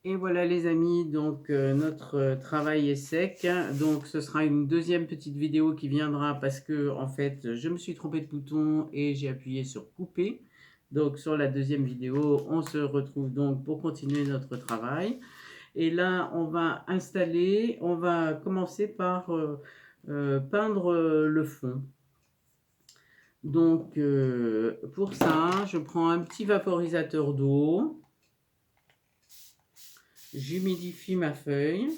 Et voilà les amis, donc notre travail est sec. Donc ce sera une deuxième petite vidéo qui viendra parce que en fait je me suis trompé de bouton et j'ai appuyé sur couper. Donc sur la deuxième vidéo, on se retrouve donc pour continuer notre travail. Et là on va installer, on va commencer par peindre le fond. Donc pour ça, je prends un petit vaporisateur d'eau. J'humidifie ma feuille.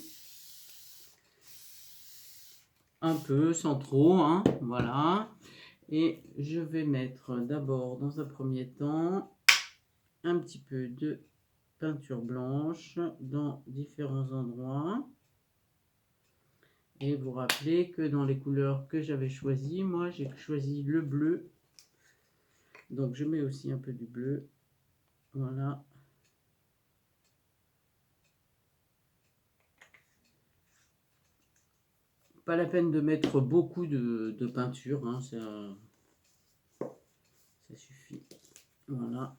Un peu, sans trop, hein, voilà. Et je vais mettre d'abord, dans un premier temps, un petit peu de peinture blanche dans différents endroits. Et vous rappelez que dans les couleurs que j'avais choisies, moi j'ai choisi le bleu. Donc je mets aussi un peu du bleu. Voilà. Pas la peine de mettre beaucoup de peinture, hein, ça suffit. Voilà.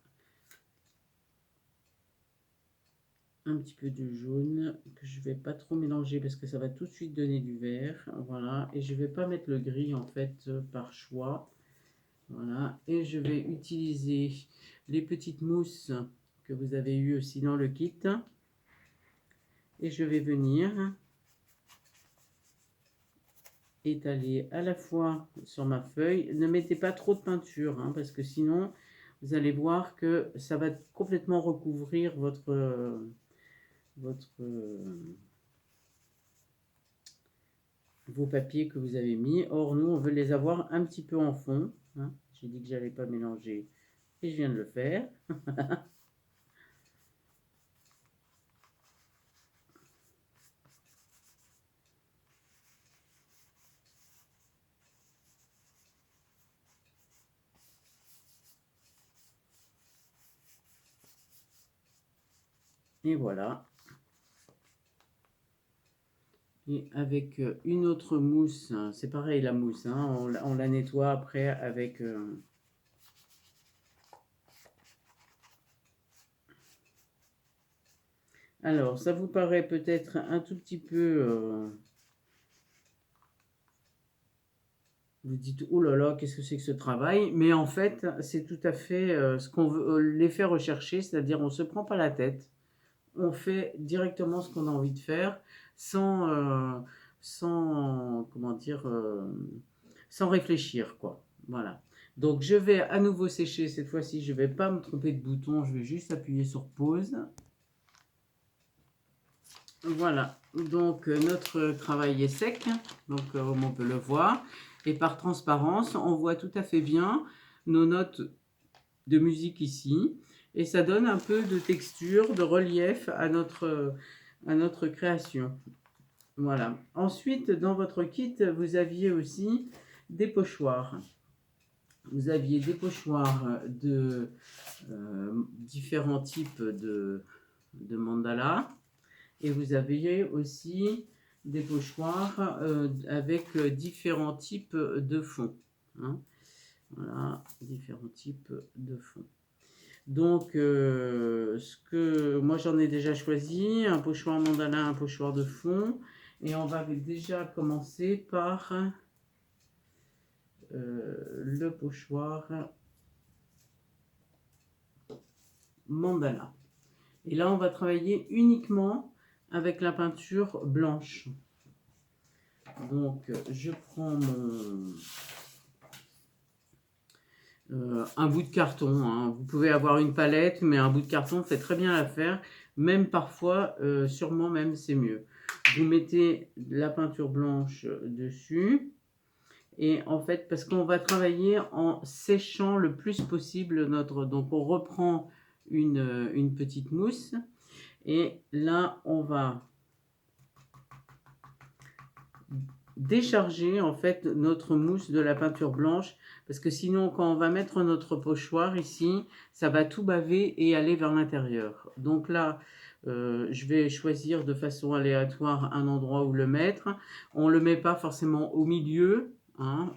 Un petit peu de jaune que je vais pas trop mélanger parce que ça va tout de suite donner du vert. Voilà. Et je vais pas mettre le gris en fait par choix. Voilà. Et je vais utiliser les petites mousses que vous avez eues aussi dans le kit. Et je vais venir étaler à la fois sur ma feuille. Ne mettez pas trop de peinture hein, parce que sinon vous allez voir que ça va complètement recouvrir vos papiers que vous avez mis. Or, nous, on veut les avoir un petit peu en fond. Hein. J'ai dit que j'allais pas mélanger et je viens de le faire. Et voilà. Et avec une autre mousse, c'est pareil la mousse, hein, on la nettoie après avec... Alors, ça vous paraît peut-être un tout petit peu... Vous dites, oh là là, qu'est-ce que c'est que ce travail? Mais en fait, c'est tout à fait ce qu'on veut, l'effet recherché, c'est-à-dire on ne se prend pas la tête. On fait directement ce qu'on a envie de faire sans comment dire, sans réfléchir, quoi. Voilà. Donc je vais à nouveau sécher cette fois-ci. Je ne vais pas me tromper de bouton. Je vais juste appuyer sur pause. Voilà. Donc notre travail est sec. Donc comme on peut le voir. Et par transparence, on voit tout à fait bien nos notes de musique ici. Et ça donne un peu de texture, de relief à notre création. Voilà. Ensuite, dans votre kit, vous aviez aussi des pochoirs. Vous aviez des pochoirs de différents types de mandala. Et vous aviez aussi des pochoirs avec différents types de fonds. Hein. Voilà, différents types de fonds. Donc, ce que moi j'en ai déjà choisi, un pochoir mandala, un pochoir de fond. Et on va déjà commencer par le pochoir mandala. Et là, on va travailler uniquement avec la peinture blanche. Donc, je prends un bout de carton. Hein. Vous pouvez avoir une palette, mais un bout de carton fait très bien l'affaire. Même parfois, sûrement même, c'est mieux. Vous mettez la peinture blanche dessus. Et en fait, parce qu'on va travailler en séchant le plus possible notre... Donc, on reprend une petite mousse. Et là, on va décharger en fait notre mousse de la peinture blanche parce que sinon quand on va mettre notre pochoir ici ça va tout baver et aller vers l'intérieur. Donc là je vais choisir de façon aléatoire un endroit où le mettre. On le met pas forcément au milieu, hein.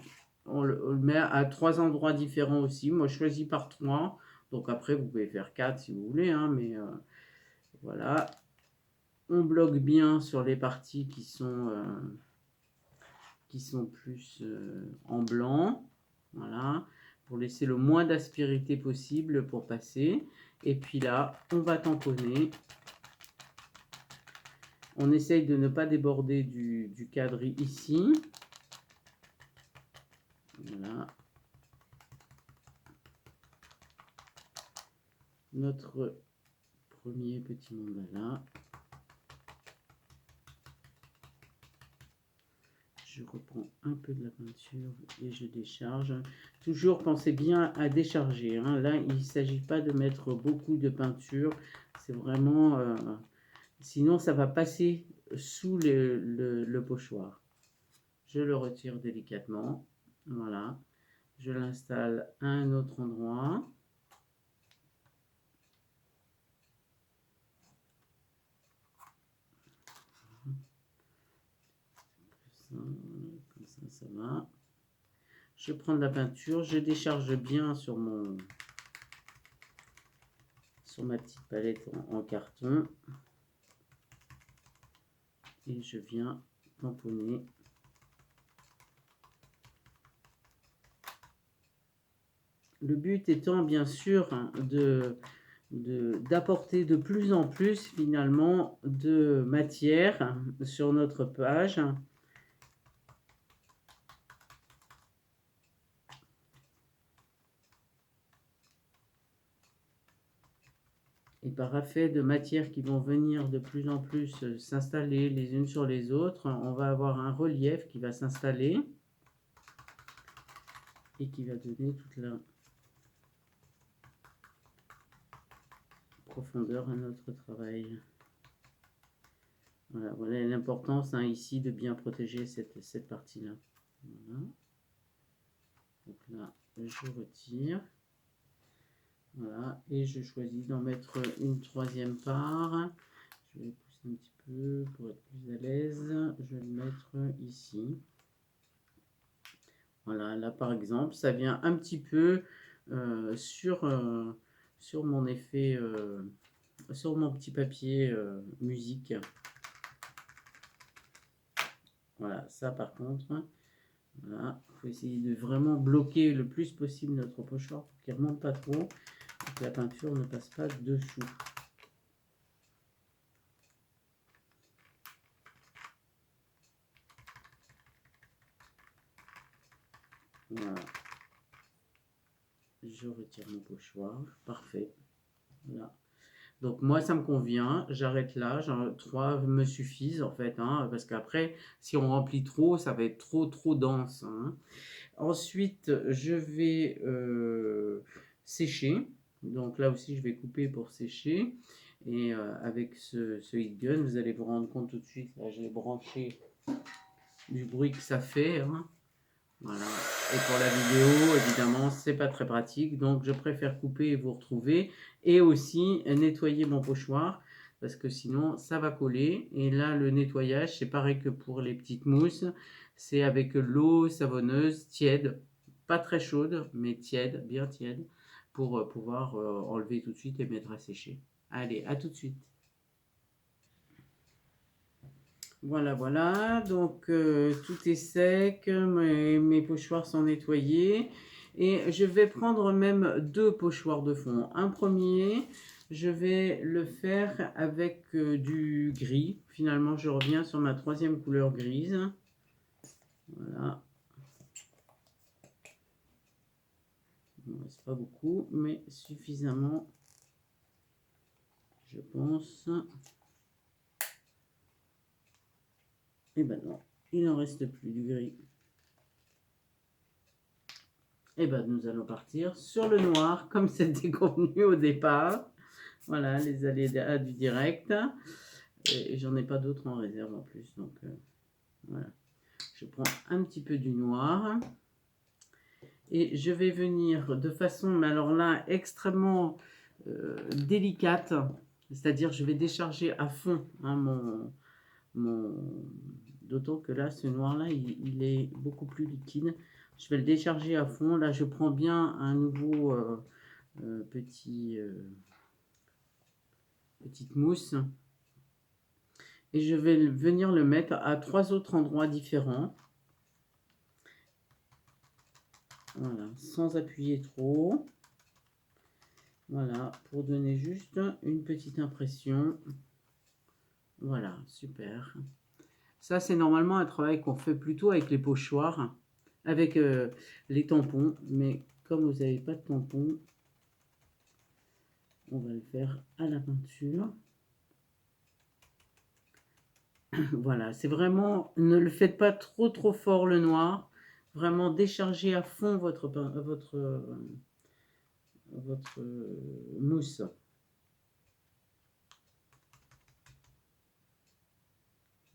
On le met à 3 endroits différents aussi. Moi je choisis par 3, donc après vous pouvez faire 4 si vous voulez, hein, mais voilà. on bloque bien sur les parties qui sont plus en blanc. Voilà, pour laisser le moins d'aspérité possible pour passer. Et puis là, on va tamponner. On essaye de ne pas déborder du cadre ici. Voilà. Notre premier petit mandala. Je reprends un peu de la peinture et je décharge. Toujours pensez bien à décharger. Hein. Là, il ne s'agit pas de mettre beaucoup de peinture. C'est vraiment... sinon, ça va passer sous le pochoir. Je le retire délicatement. Voilà. Je l'installe à un autre endroit. Comme ça va. Je prends de la peinture, je décharge bien sur ma petite palette en carton. Et je viens tamponner. Le but étant bien sûr d'apporter de plus en plus finalement de matière sur notre page. Et par effet de matières qui vont venir de plus en plus s'installer les unes sur les autres, on va avoir un relief qui va s'installer et qui va donner toute la profondeur à notre travail. Voilà, voilà l'importance ici de bien protéger cette partie-là. Voilà. Donc là, je retire. Voilà, et je choisis d'en mettre une troisième part. Je vais pousser un petit peu pour être plus à l'aise. Je vais le mettre ici. Voilà, là par exemple, ça vient un petit peu sur mon effet, sur mon petit papier musique. Voilà, ça par contre, voilà, il faut essayer de vraiment bloquer le plus possible notre pochoir pour qu'il ne remonte pas trop et que la peinture ne passe pas dessous. Voilà. Je retire mon pochoir, parfait. Voilà. Donc moi ça me convient, j'arrête là, 3 me suffisent en fait, hein, parce qu'après si on remplit trop, ça va être trop dense. Hein. Ensuite je vais sécher, donc là aussi je vais couper pour sécher, et avec ce heat gun, vous allez vous rendre compte tout de suite, là je l'ai branché, du bruit que ça fait. Hein. Voilà. Et pour la vidéo, évidemment, c'est pas très pratique, donc je préfère couper et vous retrouver, et aussi nettoyer mon pochoir, parce que sinon ça va coller. Et là, le nettoyage, c'est pareil que pour les petites mousses, c'est avec l'eau savonneuse tiède, pas très chaude, mais tiède, bien tiède, pour pouvoir enlever tout de suite et mettre à sécher. Allez, à tout de suite. Voilà, voilà, donc tout est sec, mes pochoirs sont nettoyés et je vais prendre même 2 pochoirs de fond. Un premier, je vais le faire avec du gris. Finalement, je reviens sur ma 3e couleur grise. Voilà. Il ne reste pas beaucoup, mais suffisamment, je pense. Et ben non, il n'en reste plus du gris. Et ben nous allons partir sur le noir, comme c'était convenu au départ. Voilà, les aléas du direct. Et j'en ai pas d'autres en réserve en plus. Donc voilà. Je prends un petit peu du noir. Et je vais venir de façon, mais alors là, extrêmement délicate. C'est-à-dire, je vais décharger à fond hein, d'autant que là, ce noir-là, il est beaucoup plus liquide. Je vais le décharger à fond. Là, je prends bien un nouveau petite mousse. Et je vais venir le mettre à 3 autres endroits différents. Voilà, sans appuyer trop. Voilà, pour donner juste une petite impression. Voilà, super. Ça, c'est normalement un travail qu'on fait plutôt avec les pochoirs, avec les tampons. Mais comme vous n'avez pas de tampons, on va le faire à la peinture. Voilà, c'est vraiment, ne le faites pas trop fort le noir. Vraiment déchargez à fond votre mousse.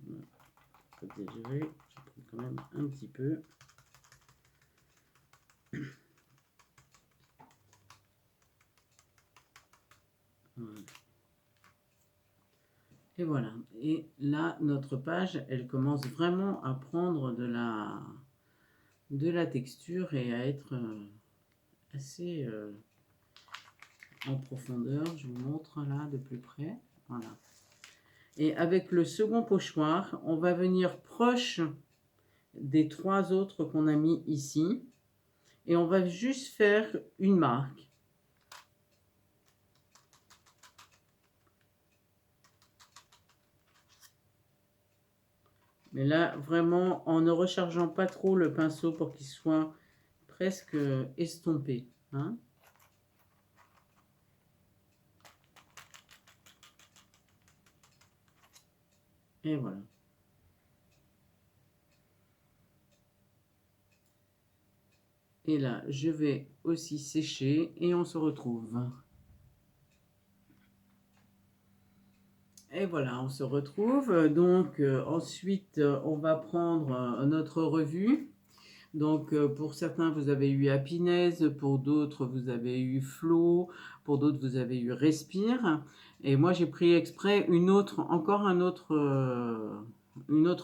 Voilà. Je vais prendre quand même un petit peu. Voilà. Et voilà. Et là, notre page, elle commence vraiment à prendre de la texture et à être assez en profondeur. Je vous montre là de plus près. Voilà. Et avec le second pochoir, on va venir proche des 3 autres qu'on a mis ici. Et on va juste faire une marque. Mais là, vraiment, en ne rechargeant pas trop le pinceau pour qu'il soit presque estompé. Hein. Et voilà. Et là, je vais aussi sécher et on se retrouve. Et voilà, on se retrouve. Donc, ensuite, on va prendre notre revue. Donc, pour certains, vous avez eu Happiness, pour d'autres, vous avez eu Flow, pour d'autres, vous avez eu Respire. Et moi, j'ai pris exprès encore une autre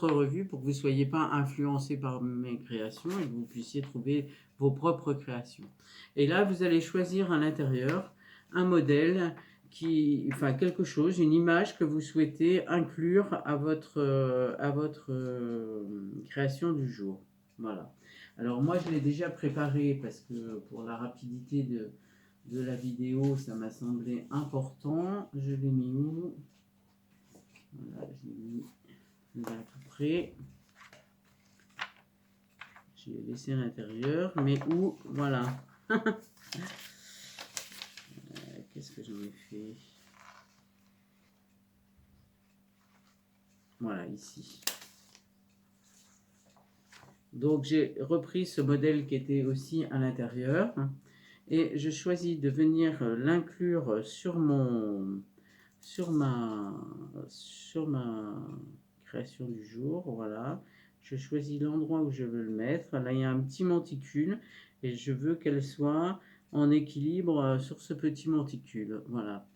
revue pour que vous ne soyez pas influencé par mes créations et que vous puissiez trouver vos propres créations. Et là, vous allez choisir à l'intérieur un modèle enfin quelque chose, une image que vous souhaitez inclure à votre création du jour. Voilà. Alors moi, je l'ai déjà préparé parce que pour la rapidité de la vidéo, ça m'a semblé important. Je l'ai mis où? Voilà, je l'ai mis là tout près. Je l'ai laissé à l'intérieur, mais où? Voilà. Qu'est-ce que j'en ai fait? Voilà, ici. Donc j'ai repris ce modèle qui était aussi à l'intérieur et je choisis de venir l'inclure sur ma création du jour. Voilà, je choisis l'endroit où je veux le mettre. Là, il y a un petit monticule et je veux qu'elle soit en équilibre sur ce petit monticule. Voilà.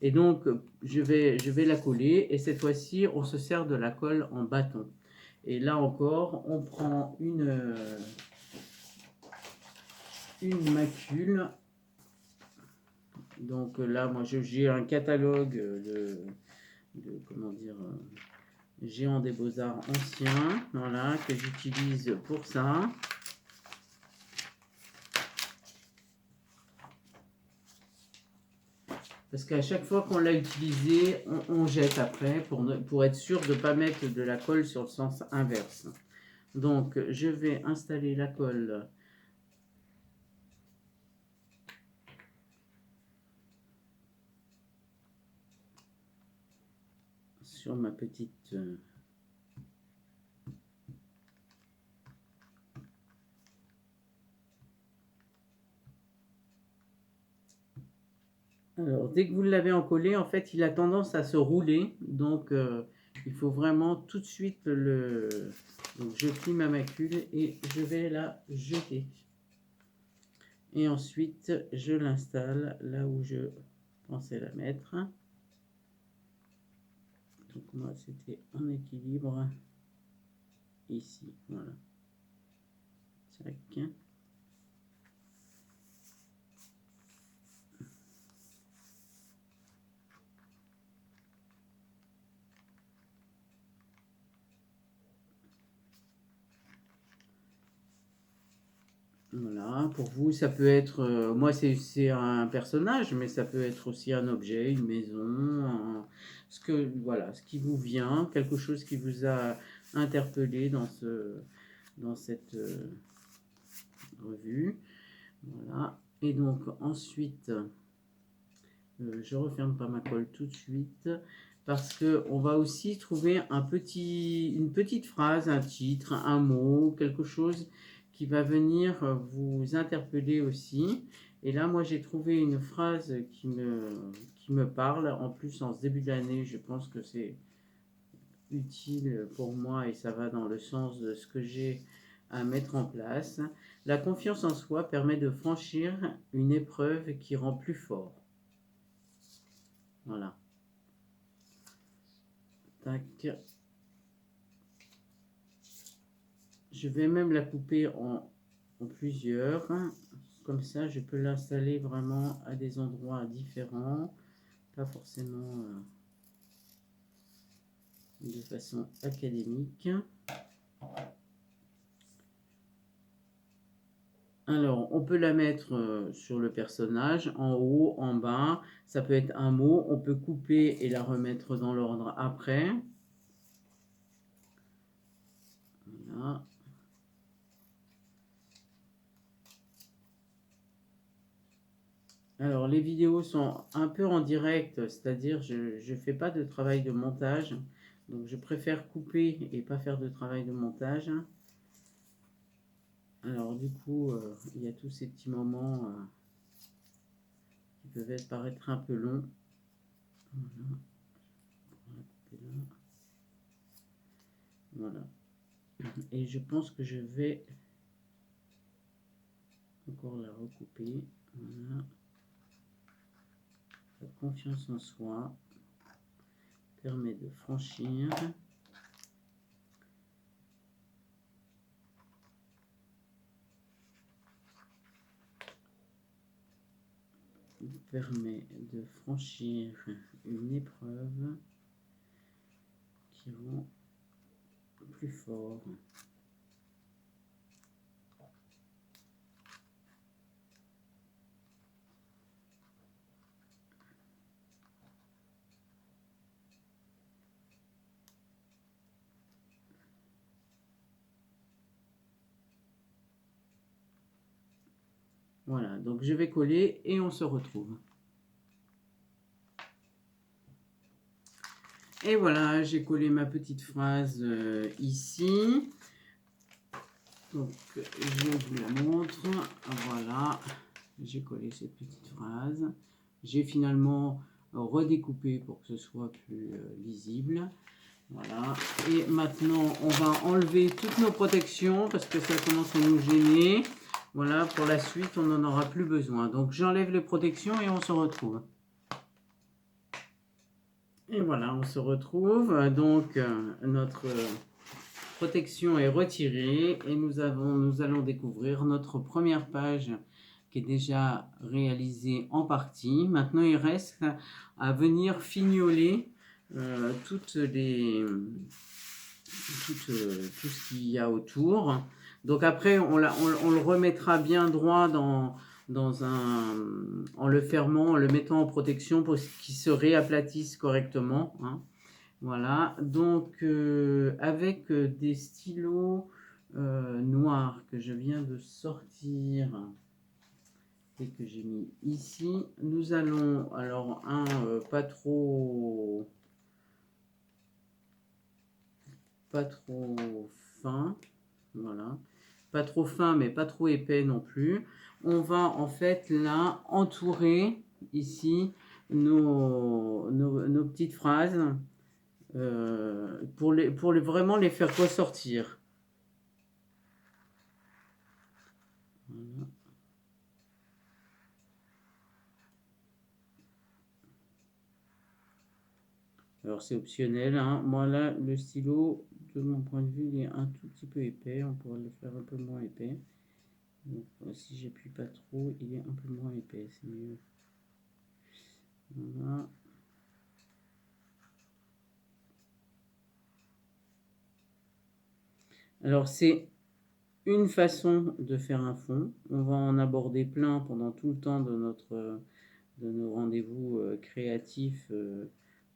Et donc, je vais la coller et cette fois-ci, on se sert de la colle en bâton. Et là encore, on prend une macule. Donc là, moi, j'ai un catalogue comment dire, Géant des Beaux-Arts anciens, voilà, que j'utilise pour ça. Parce qu'à chaque fois qu'on l'a utilisé, on jette après pour être sûr de ne pas mettre de la colle sur le sens inverse. Donc, je vais installer la colle sur ma petite... Alors, dès que vous l'avez encollé, en fait, il a tendance à se rouler. Donc, il faut vraiment tout de suite le... Donc, je plie ma macule et je vais la jeter. Et ensuite, je l'installe là où je pensais la mettre. Donc, moi, c'était en équilibre ici. Voilà. Tac. Voilà, pour vous, ça peut être, moi c'est un personnage, mais ça peut être aussi un objet, une maison, ce que, voilà, ce qui vous vient, quelque chose qui vous a interpellé dans cette revue. Voilà, et donc ensuite, je referme pas ma colle tout de suite, parce que on va aussi trouver une petite phrase, un titre, un mot, quelque chose qui va venir vous interpeller aussi. Et là, moi, j'ai trouvé une phrase qui me parle. En plus, en ce début d'année, je pense que c'est utile pour moi et ça va dans le sens de ce que j'ai à mettre en place. La confiance en soi permet de franchir une épreuve qui rend plus fort. Voilà. Tac. Je vais même la couper en plusieurs. Comme ça, je peux l'installer vraiment à des endroits différents. Pas forcément de façon académique. Alors, on peut la mettre sur le personnage, en haut, en bas. Ça peut être un mot. On peut couper et la remettre dans l'ordre après. Voilà. Alors, les vidéos sont un peu en direct, c'est-à-dire je ne fais pas de travail de montage. Donc, je préfère couper et pas faire de travail de montage. Alors, du coup, il y a tous ces petits moments qui peuvent paraître un peu longs. Voilà. Voilà. Et je pense que je vais encore la recouper. Voilà. La confiance en soi permet de franchir. Permet de franchir une épreuve qui rend plus fort. Voilà, donc je vais coller et on se retrouve. Et voilà, j'ai collé ma petite phrase ici. Donc, je vous la montre. Voilà, j'ai collé cette petite phrase. J'ai finalement redécoupé pour que ce soit plus lisible. Voilà. Et maintenant, on va enlever toutes nos protections parce que ça commence à nous gêner. Voilà, pour la suite, on n'en aura plus besoin. Donc, j'enlève les protections et on se retrouve. Et voilà, on se retrouve. Donc, notre protection est retirée et nous allons découvrir notre première page qui est déjà réalisée en partie. Maintenant, il reste à venir fignoler tout ce qu'il y a autour. Donc après, on le remettra bien droit en le fermant, en le mettant en protection pour qu'il se réaplatisse correctement. Hein. Voilà, donc avec des stylos noirs que je viens de sortir et que j'ai mis ici, nous allons, alors un pas trop fin, voilà, pas trop fin mais pas trop épais non plus. On va en fait là entourer ici nos petites phrases. Pour vraiment les faire ressortir. Voilà. Alors c'est optionnel, hein. Moi là, le stylo, de mon point de vue, il est un tout petit peu épais. On pourrait le faire un peu moins épais. Donc, si j'appuie pas trop, il est un peu moins épais, c'est mieux. Voilà. Alors c'est une façon de faire un fond. On va en aborder plein pendant tout le temps de nos rendez-vous créatifs,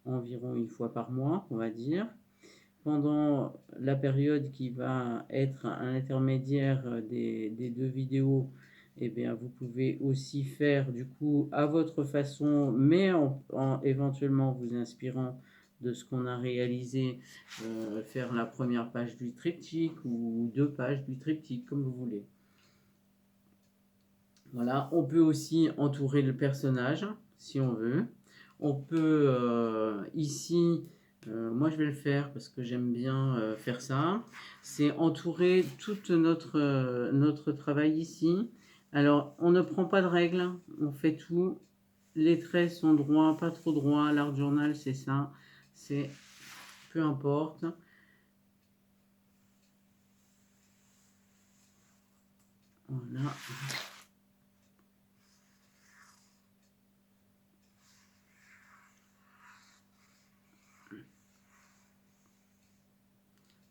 environ une fois par mois, on va dire. Pendant la période qui va être un intermédiaire des deux vidéos, eh bien, vous pouvez aussi faire du coup à votre façon, mais en éventuellement vous inspirant de ce qu'on a réalisé, faire la première page du triptyque ou 2 pages du triptyque, comme vous voulez. Voilà, on peut aussi entourer le personnage si on veut. On peut ici, moi je vais le faire parce que j'aime bien faire ça, c'est entourer tout notre travail ici. Alors on ne prend pas de règles, on fait tout. Les traits sont droits, pas trop droits. L'art journal c'est ça, c'est peu importe. Voilà.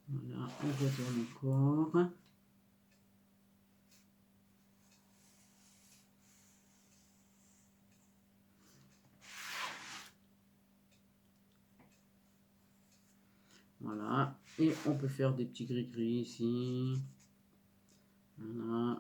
Voilà, on retourne encore. Voilà, et on peut faire des petits gris-gris ici. Voilà.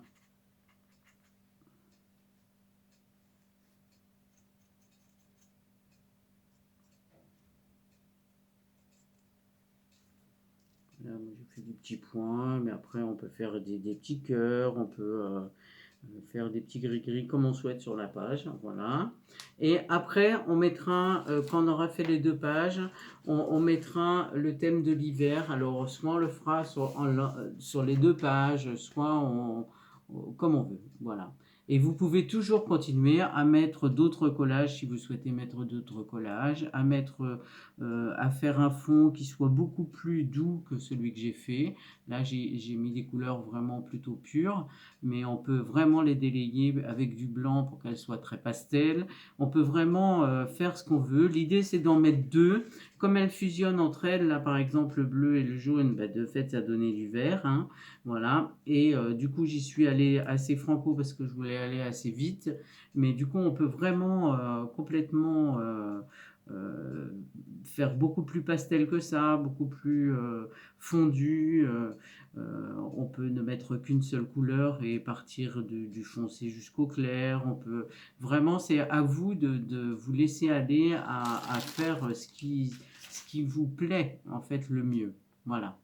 Là, moi, j'ai fait des petits points, mais après, on peut faire des petits cœurs, on peut faire des petits gris-gris comme on souhaite sur la page. Voilà. Et après, on mettra, quand on aura fait les 2 pages, on mettra le thème de l'hiver. Alors, soit on le fera sur les 2 pages, soit comme on veut. Voilà. Et vous pouvez toujours continuer à mettre d'autres collages si vous souhaitez mettre d'autres collages, à faire un fond qui soit beaucoup plus doux que celui que j'ai fait. Là, j'ai mis des couleurs vraiment plutôt pures, mais on peut vraiment les délayer avec du blanc pour qu'elles soient très pastel. On peut vraiment faire ce qu'on veut. L'idée, c'est d'en mettre 2. Comme elles fusionnent entre elles, là par exemple le bleu et le jaune, bah, de fait ça donnait du vert, hein, voilà. Et du coup j'y suis allée assez franco parce que je voulais aller assez vite, mais du coup on peut vraiment complètement euh, faire beaucoup plus pastel que ça, beaucoup plus fondu. On peut ne mettre qu'une seule couleur et partir du foncé jusqu'au clair. On peut vraiment, c'est à vous de vous laisser aller à faire ce qui vous plaît en fait le mieux. Voilà.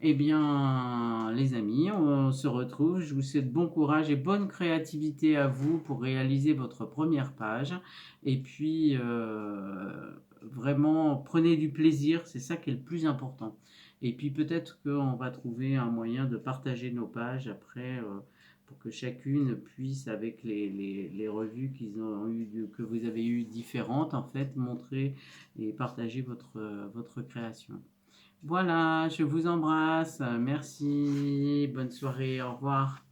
Eh bien, les amis, on se retrouve. Je vous souhaite bon courage et bonne créativité à vous pour réaliser votre première page. Et puis, vraiment, prenez du plaisir, c'est ça qui est le plus important. Et puis, peut-être qu'on va trouver un moyen de partager nos pages après, pour que chacune puisse, avec les revues qu'ils ont eu, que vous avez eues différentes, en fait, montrer et partager votre création. Voilà, je vous embrasse. Merci. Bonne soirée. Au revoir.